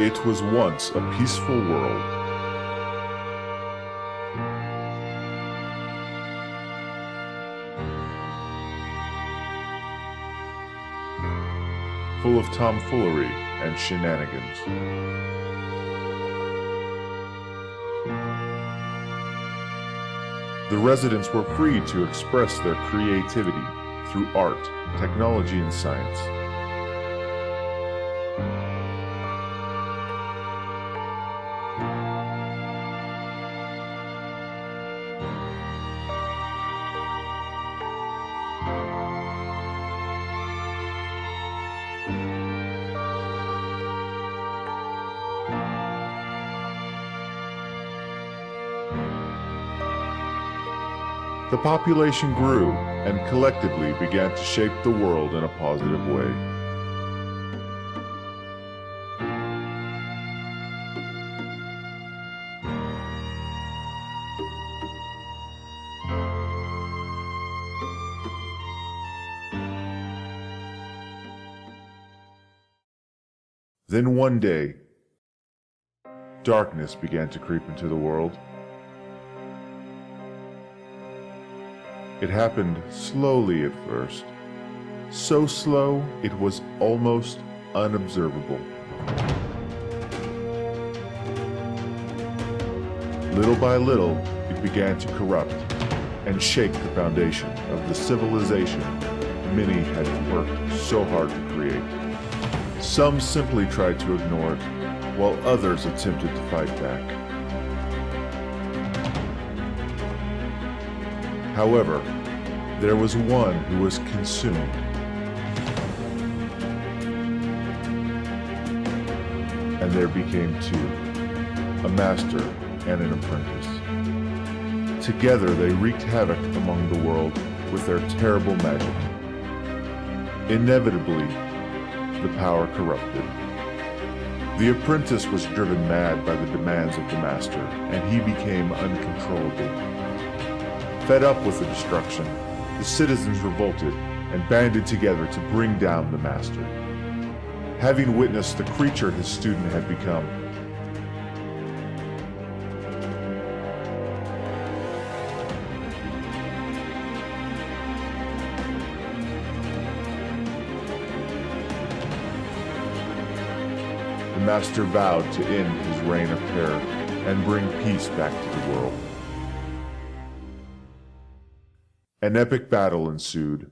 It was once a peaceful world. Full of tomfoolery and shenanigans. The residents were free to express their creativity through art, technology, and science. The population grew and collectively began to shape the world in a positive way. Then one day, darkness began to creep into the world. It happened slowly at first, so slow it was almost unobservable. Little by little, it began to corrupt and shake the foundation of the civilization many had worked so hard to create. Some simply tried to ignore it, while others attempted to fight back. However, there was one who was consumed. And there became two, a master and an apprentice. Together they wreaked havoc among the world with their terrible magic. Inevitably, the power corrupted. The apprentice was driven mad by the demands of the master, and he became uncontrollable. Fed up with the destruction, the citizens revolted and banded together to bring down the master. Having witnessed the creature his student had become, the master vowed to end his reign of terror and bring peace back to the world. An epic battle ensued.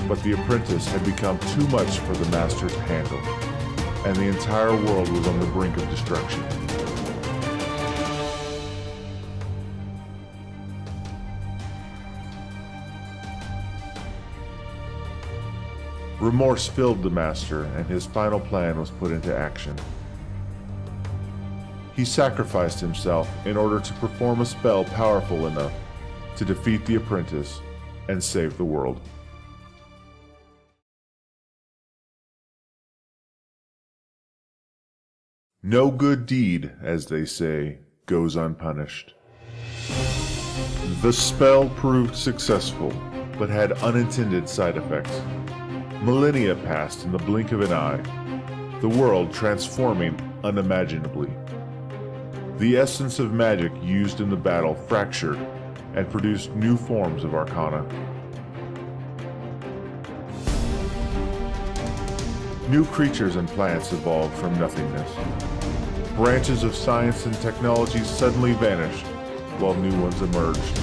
But the apprentice had become too much for the master to handle, and the entire world was on the brink of destruction. Remorse filled the master, and his final plan was put into action. He sacrificed himself in order to perform a spell powerful enough to defeat the apprentice and save the world. No good deed, as they say, goes unpunished. The spell proved successful, but had unintended side effects. Millennia passed in the blink of an eye, the world transforming unimaginably. The essence of magic used in the battle fractured and produced new forms of arcana. New creatures and plants evolved from nothingness. Branches of science and technology suddenly vanished, while new ones emerged.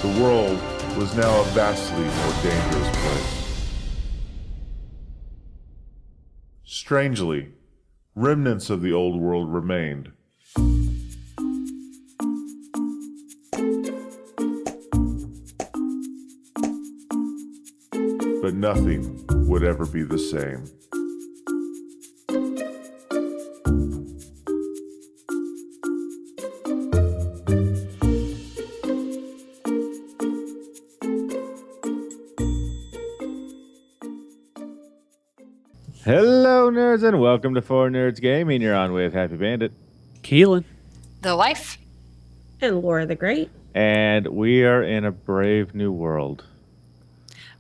The world was now a vastly more dangerous place. Strangely, remnants of the old world remained. but nothing would ever be the same. Hello, nerds, and welcome to 4 Nerds Gaming. You're on with Happy Bandit. Keelan. The wife. And Laura the Great. And we are in a brave new world.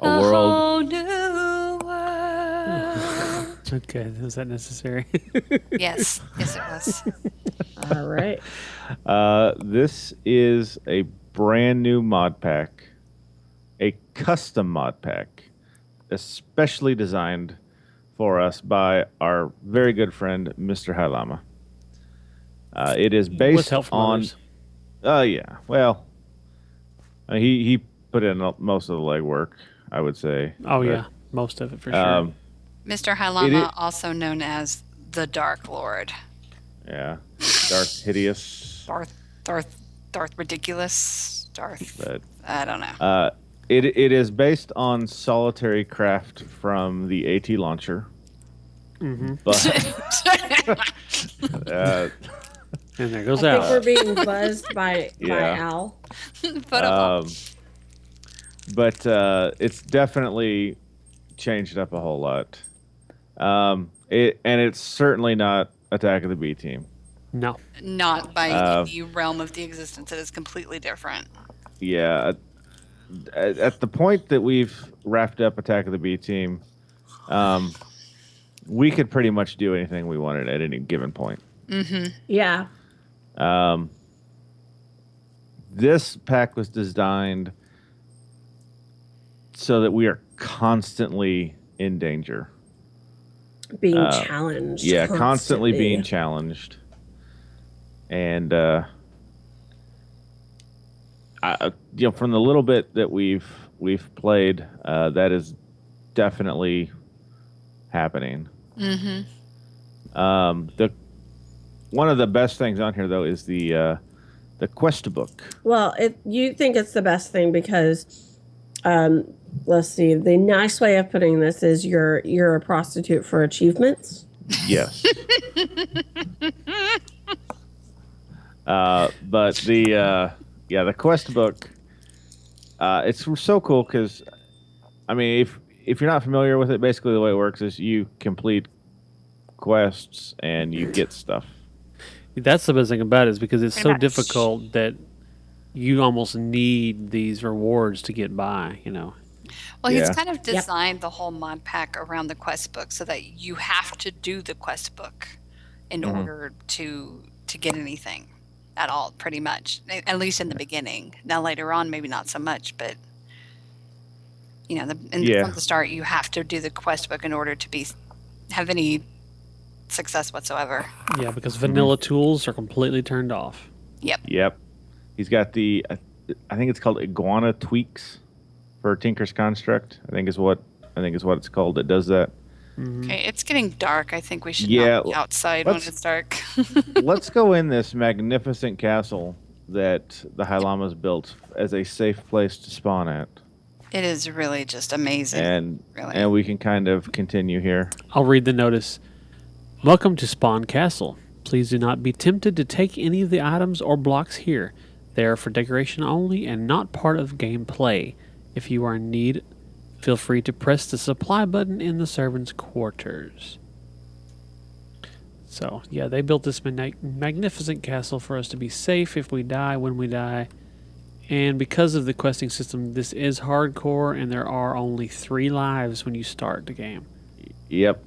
A whole new world. Okay, is that necessary? Yes, it was. All right. This is a brand new mod pack, a custom mod pack, especially designed for us by our very good friend, Mr. Mrhilamma. It is based on... yeah. Well, he put in most of the legwork, I would say. Oh, yeah. Most of it, for sure. Mr. Mrhilamma, also known as the Dark Lord. Yeah. Darth Hideous. Darth Ridiculous. But, I don't know. It is based on SolitaryCraft from the ATLauncher. Mm-hmm. But and there goes I Al. think we're being buzzed by Al. But it's definitely changed up a whole lot. It's certainly not Attack of the B Team. No. Not by any realm of the existence. It is completely different. Yeah. At the point that we've wrapped up Attack of the B Team, we could pretty much do anything we wanted at any given point. Mm-hmm. Yeah. This pack was designed so that we are constantly in danger. Being challenged. Yeah, constantly being challenged. And from the little bit that we've played, that is definitely happening. Mm-hmm. One of the best things on here, though, is the quest book. Well, you think it's the best thing because, let's see, the nice way of putting this is you're a prostitute for achievements. Yes. But the quest book, it's so cool because, I mean, if you're not familiar with it, basically the way it works is you complete quests and you get stuff. That's the best thing about it is because it's Pretty so much. difficult that you almost need these rewards to get by, Well, Yeah. he's kind of designed the whole mod pack around the quest book so that you have to do the quest book in order to get anything at all, pretty much. At least in the beginning. Now later on, maybe not so much, but from the start, you have to do the quest book in order to have any success whatsoever. Yeah, because vanilla tools are completely turned off. Yep. He's got the, I think it's called Iguana Tweaks for Tinker's Construct. I think is what it's called. It does that. Okay, it's getting dark. I think we should not be outside when it's dark. Let's go in this magnificent castle that the Mrhilamma's built as a safe place to spawn at. It is really just amazing. And we can kind of continue here. I'll read the notice. Welcome to Spawn Castle. Please do not be tempted to take any of the items or blocks here. They are for decoration only and not part of gameplay. If you are in need, feel free to press the supply button in the servants' quarters. So, yeah, they built this magnificent castle for us to be safe if we die, when we die. And because of the questing system, this is hardcore, and there are only 3 lives when you start the game. Yep.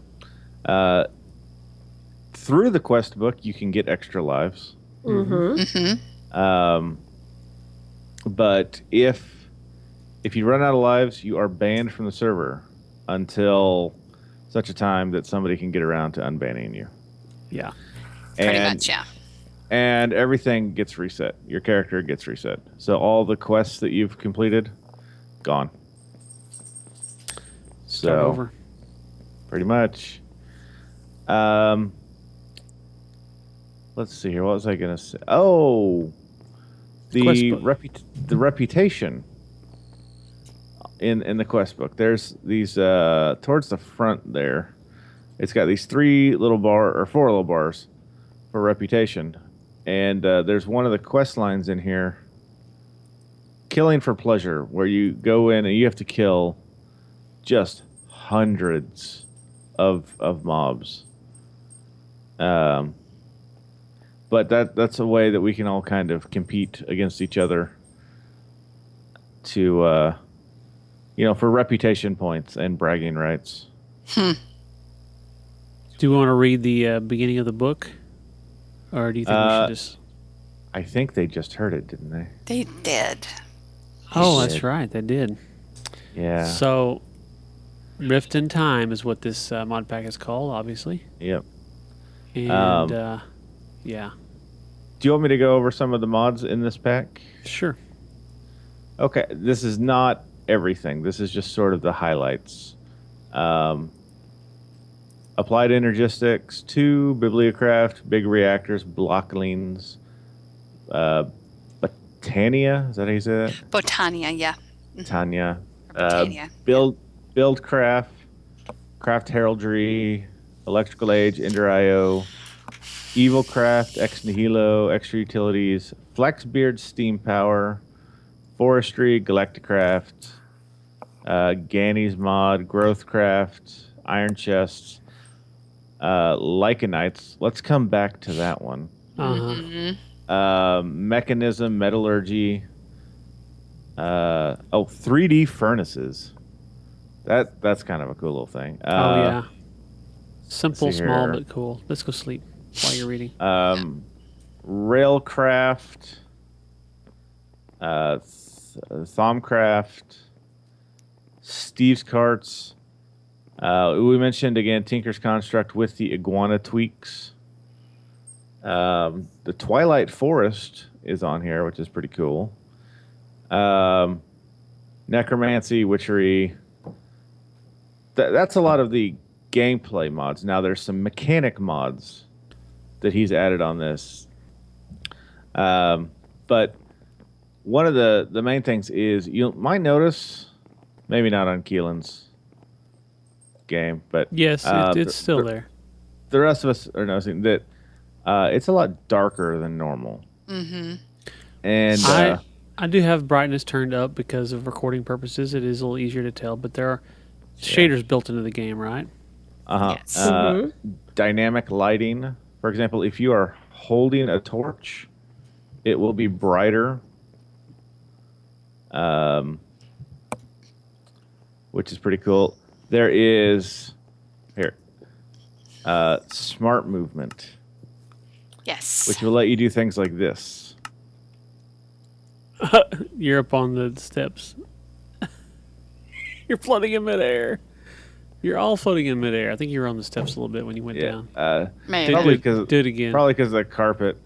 Through the quest book, you can get extra lives. Mm-hmm. But if you run out of lives, you are banned from the server until such a time that somebody can get around to unbanning you. Yeah. Pretty much, yeah. And everything gets reset. Your character gets reset. So all the quests that you've completed, gone. Start over. Pretty much. Let's see here. What was I going to say? Oh, the reputation in the quest book. There's these towards the front there. It's got these 4 little bars for reputation, and there's one of the quest lines in here. Killing for pleasure, where you go in and you have to kill just hundreds of mobs. But that's a way that we can all kind of compete against each other to, for reputation points and bragging rights. Do you want to read the beginning of the book? Or do you think we should just... I think they just heard it, didn't they? They did. Oh, that's right. They did. Yeah. So, Rift in Time is what this mod pack is called, obviously. Yep. And, yeah. Do you want me to go over some of the mods in this pack? Sure. Okay. This is not everything. This is just sort of the highlights. Applied Energistics, 2, Bibliocraft, Big Reactors, Blocklings, Botania, is that how you say that? Botania, yeah. Tanya. Or Botania. Buildcraft, Craft Heraldry, Electrical Age, Ender IO, Evilcraft, Ex Nihilo, Extra Utilities, Flexbeard, Steam Power, Forestry, Galacticraft, Ganny's Mod, Growthcraft, Iron Chests, Lycanites. Let's come back to that one. Uh-huh. Mechanism, Metallurgy. 3D Furnaces. That's kind of a cool little thing. Oh, yeah. Simple, see small, here. but cool. Let's go sleep while you're reading. Railcraft. Thomcraft. Steve's Carts. We mentioned again Tinker's Construct with the iguana tweaks. The Twilight Forest is on here, which is pretty cool. Necromancy, Witchery. That's a lot of the gameplay mods. Now there's some mechanic mods that he's added on this. But one of the main things is you might notice, maybe not on Keelan's game, but Yes, it's still there. the rest of us are noticing that it's a lot darker than normal. Mm-hmm. And I do have brightness turned up because of recording purposes. It is a little easier to tell, but there are shaders built into the game, right? Yes. Dynamic lighting. For example, if you are holding a torch, it will be brighter. Which is pretty cool. There is smart movement, Yes. which will let you do things like this. You're up on the steps. You're floating in midair. You're all floating in midair. I think you were on the steps a little bit when you went down. Maybe. Probably because Do it again. Probably because of the carpet.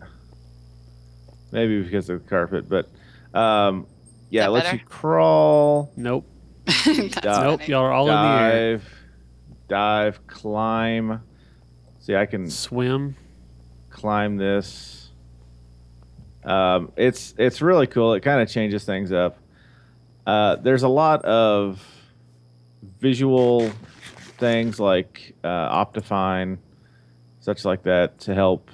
Maybe because of the carpet, but it that lets better? you crawl, Nope. That's Nope. funny. Y'all are all in the air. dive, climb. See, I can Swim. climb this. It's really cool. It kind of changes things up. There's a lot of visual things like Optifine, such like that, to help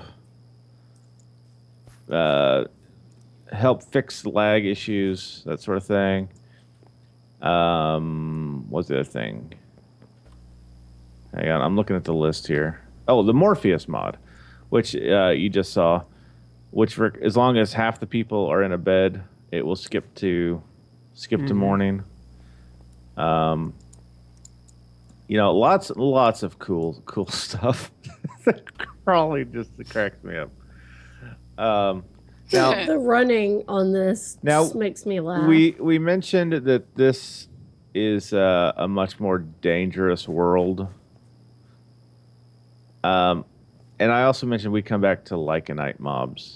fix lag issues, that sort of thing. What's the other thing? Hang on, I'm looking at the list here. Oh, the Morpheus mod, which you just saw, which as long as half the people are in a bed, it will skip to morning. Lots of cool stuff. Crawling just cracks me up. Now The running on this just makes me laugh. we mentioned that this is a much more dangerous world. And I also mentioned we come back to Lycanite mobs.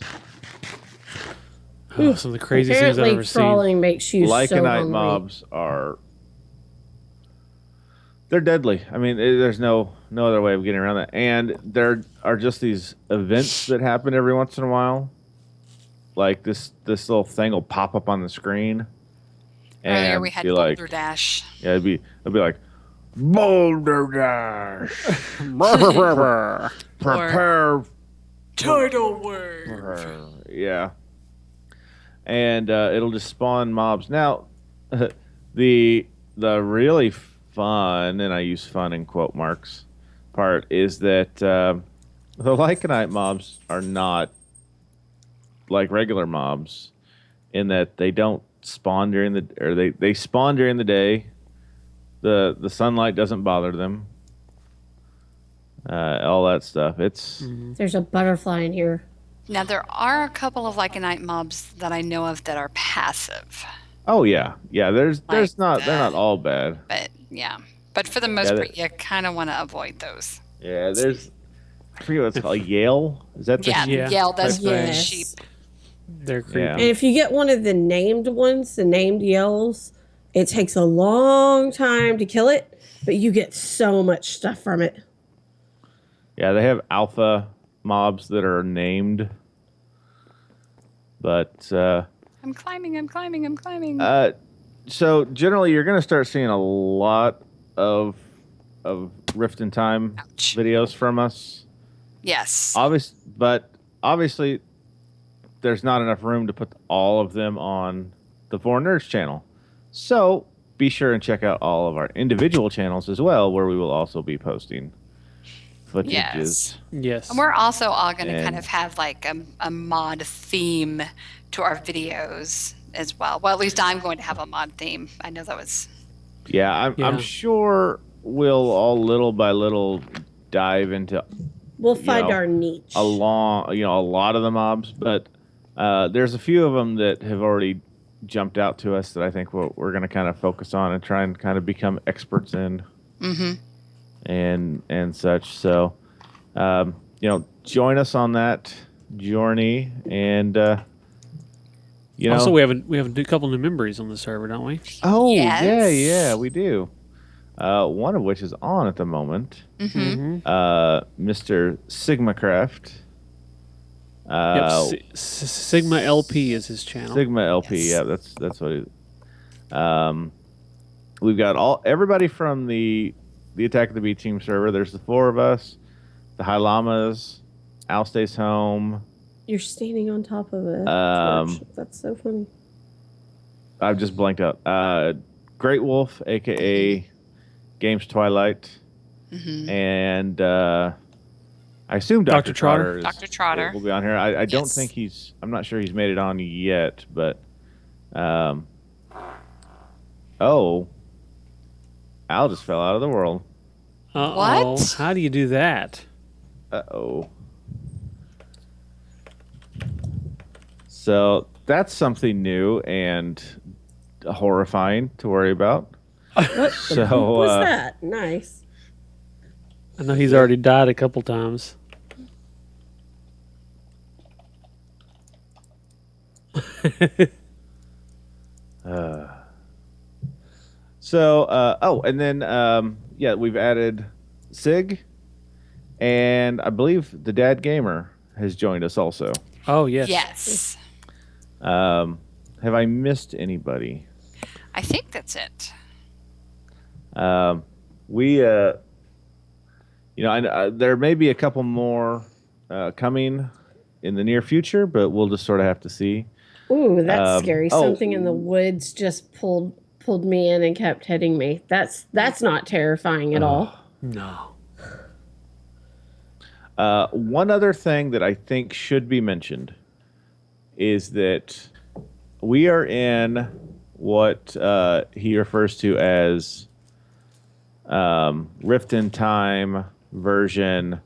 Oh, some of the craziest things I've Apparently ever seen. crawling makes you so Lycanite hungry. mobs they're deadly. I mean, there's no other way of getting around that. And there are just these events that happen every once in a while. Like this little thing will pop up on the screen. Earlier we had be Boulder like, Dash. yeah, it'd be like Boulder Dash. Prepare Tidal Wave. yeah, and it'll just spawn mobs. Now, the really fun, and I use fun in quote marks, part is that the Lycanite mobs are not like regular mobs in that they don't spawn during they spawn during the day. The sunlight doesn't bother them. All that stuff. It's There's a butterfly in here. Now there are a couple of Lycanite mobs that I know of that are passive, oh yeah. There's Like not they're not all bad. but yeah. But for the most Yeah, part, you kind of want to avoid those. Yeah, there's I forget what it's called. Yale? Is that the Yeah, Yeah. Yell does Type thing. the sheep. They're creepy. Yeah. And if you get one of the named ones, the named yells, it takes a long time to kill it, but you get so much stuff from it. Yeah, they have alpha mobs that are named. But I'm climbing. so generally you're gonna start seeing a lot of Rift in Time Ouch. videos from us. Yes. But obviously there's not enough room to put all of them on the Four Nerds channel. So be sure and check out all of our individual channels as well, where we will also be posting footages. Yes. Yes. And we're also all going to kind And- of have like a mod theme to our videos as well. Well, at least I'm going to have a mod theme. I know that was. Yeah, I'm Yeah. sure we'll all little by little dive into We'll find know, our niche. a lot of the mobs, but there's a few of them that have already jumped out to us that I think we're going to kind of focus on and try and kind of become experts in Mm-hmm. and such. So, join us on that journey, and Also, we have a couple new members on the server, don't we? oh Yes. yeah, we do. One of which is on at the moment. Mm-hmm. Mr. SigmaCraft. Yep. Sigma LP is his channel. Sigma LP, Yes. yeah, that's what it is. We've got everybody from the Attack of the B Team server. There's the four of us, the Mrhilammas, Al stays home. You're standing on top of a Um, torch. That's so funny. I've just blanked out. Great Wolf, aka Games Twilight, Mm-hmm. and I assume Dr. Dr. Trotter. Dr. Trotter. will be on here. I don't Yes. think I'm not sure he's made it on yet, but oh, Al just fell out of the world. Uh-oh. What? How do you do that? Uh-oh. So that's something new and horrifying to worry about. What So, was that? Nice. I know he's already died a couple times. And then we've added Sig, and I believe the Dad Gamer has joined us also. Oh, yes. Yes. Have I missed anybody? I think that's it. There may be a couple more coming in the near future, but we'll just sort of have to see. Ooh, that's scary. oh. Something in the woods just pulled me in and kept hitting me. That's not terrifying at all. No. One other thing that I think should be mentioned is that we are in what he refers to as Rift in Time version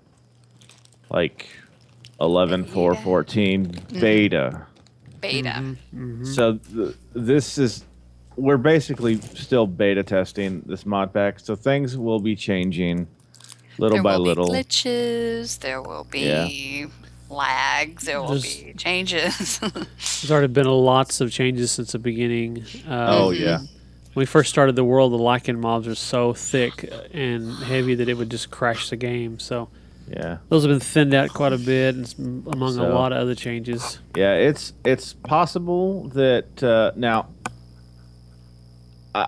like 11.4.14 beta. Beta. So we're basically still beta testing this mod pack, so things will be changing little There by will little. be glitches. There will be lags. There will There's- be changes. There's already been lots of changes since the beginning. Oh yeah. When we first started the world, the Lycan mobs are so thick and heavy that it would just crash the game. So Yeah. those have been thinned out quite a bit, and among a So- lot of other changes. Yeah, it's possible that now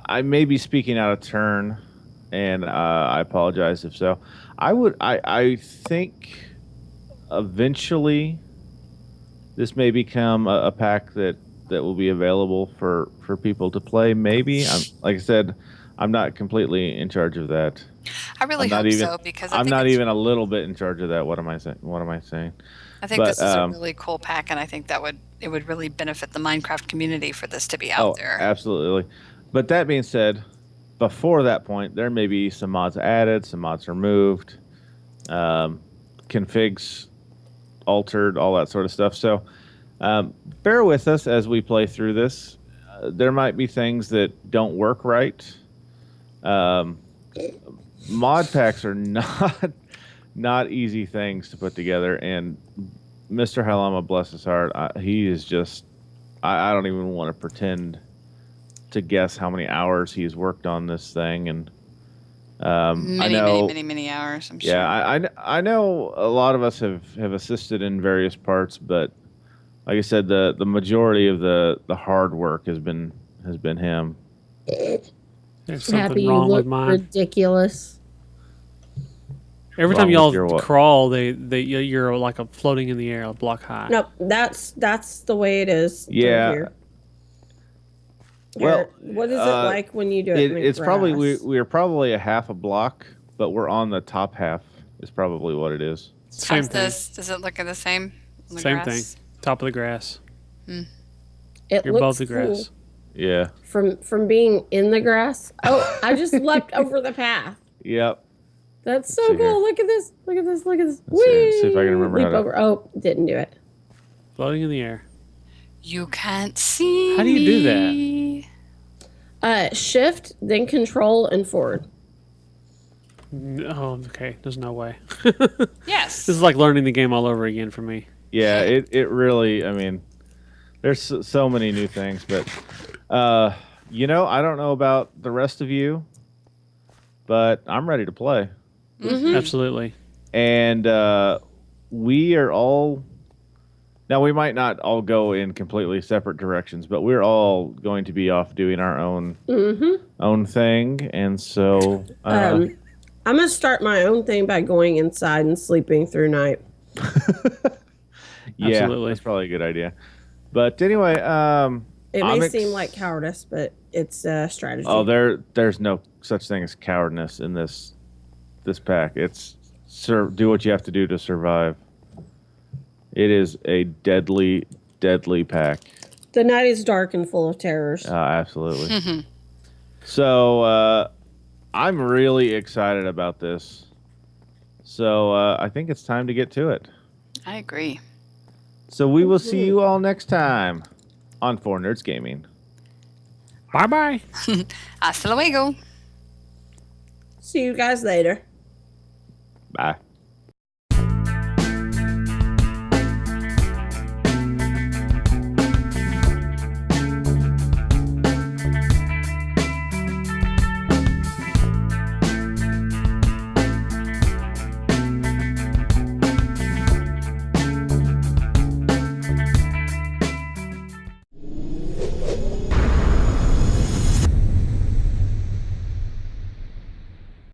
I may be speaking out of turn, and I apologize if so. I think eventually this may become a pack that will be available for people to play. Maybe like I said, I'm not completely in charge of that. I really I'm not hope even, so, because I'm not even a little bit in charge of that. What am I saying? I think But this is a really cool pack, and I think it would really benefit the Minecraft community for this to be out there. Absolutely. But that being said, before that point, there may be some mods added, some mods removed, configs altered, all that sort of stuff. So bear with us as we play through this. There might be things that don't work right. Mod packs are not easy things to put together, and Mr. Mrhilamma, bless his heart, he is just, I don't even want to pretend to guess how many hours he's worked on this thing. And many hours, I'm sure. Yeah, I know a lot of us have assisted in various parts, but like I said, the majority of the hard work has been him. There's I'm happy something you wrong look with mine. ridiculous. Every Wrong time with your y'all what? crawl, you're like floating in the air, a block high. Nope, that's the way it is. through Yeah. Here. Well, What is it like when you do it? It's probably we're probably a half a block, but we're on the top half. Is probably what it is. Same How's thing. this? Does it look the same? On the Same grass? thing. Top of the grass. It You're looks above the cool grass. Yeah. from being in the grass. Oh, I just leapt over the path. Yep. That's so see cool. here. Look at this. Look at this. Look at this. See if I can remember Leap how to- over. Oh, didn't do it. Floating in the air. You can't see. How do you do me. Shift, then control and forward. Oh, okay. There's no way. Yes. This is like learning the game all over again for me. Yeah. It really. I mean, there's so many new things, but I don't know about the rest of you, but I'm ready to play. Absolutely. And we are all, now we might not all go in completely separate directions, but we're all going to be off doing our own thing. And so I'm gonna start my own thing by going inside and sleeping through night. yeah, Absolutely. that's probably a good idea. But anyway, It may seem like cowardice, but it's a strategy. oh, there's no such thing as cowardice in this pack. It's do what you have to do to survive. It is a deadly pack. The night is dark and full of terrors. Absolutely. So I'm really excited about this. So I think it's time to get to it. I agree. So we will see you all next time on 4 Nerds Gaming. Bye-bye. Hasta luego. See you guys later. Bye.